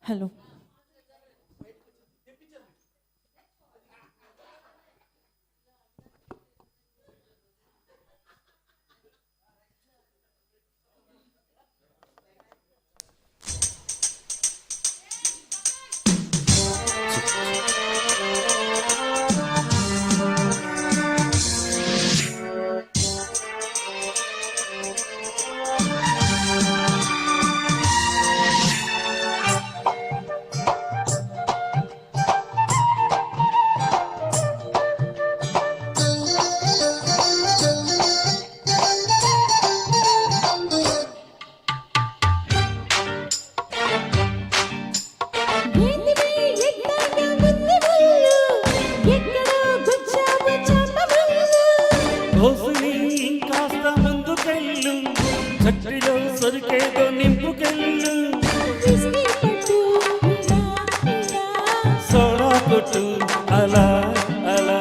hello ఇంకాస్త ముందుకెళ్ళు చట్టిలో సరికేదో నింపుకెళ్ళు soda కొట్టు అలా అలా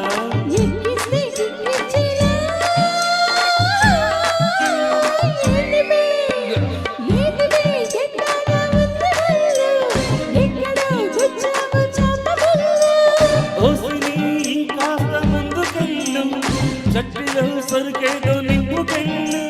ఇంకాస్త ముందుకెళ్ళు చట్టిలో సరికేదో నింపుకెళ్ళు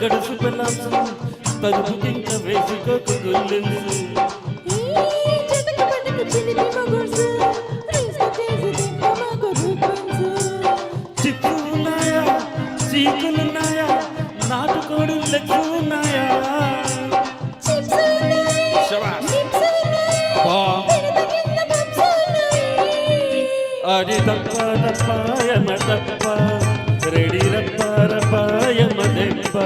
గడుసు పెళ్ళాల్సు తలుపుకింక వేసుకోకు గుల్లెంసు చిప్పు ఉన్నాయా చీకులున్నాయా నాటుకోడు లెక్క ఉన్నాయా అది తప్ప తప్పాయమ తప్ప రెడీ రప్ప రప్పాయమ దెప్ప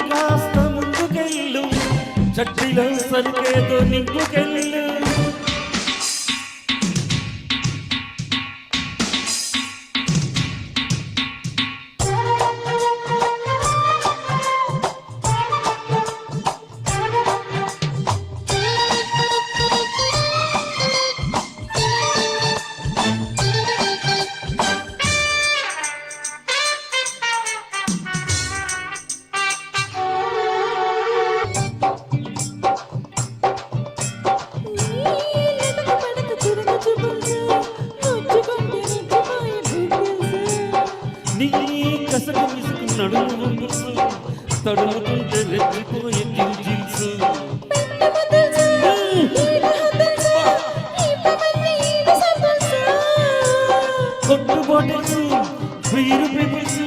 కాస్త ముందుకెళ్ళు చట్టిలో సరికేదో నింపుకెళ్ళు నీ కసకు విసుకున్నాడు తడుముతుంటే రెచ్చిపోయే జీన్స్ కొట్టు బాటిల్స్ వీరు పీపుల్స్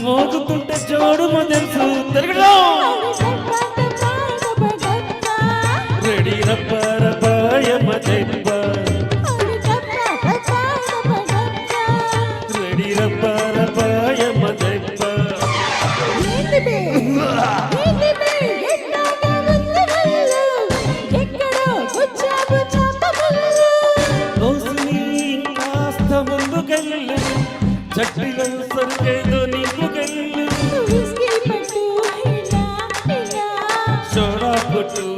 మోగుతుంటే జోడు మొదల్సు తిరగడా రెడీ రప్ప రపాయమ దెబ్బ రెడీ రప్ప రపాయమ దెబ్బ కాస్త ముందుకెళ్ళు చట్టిలో సరికేదో నింపుకెళ్ళు సోడా కొట్టు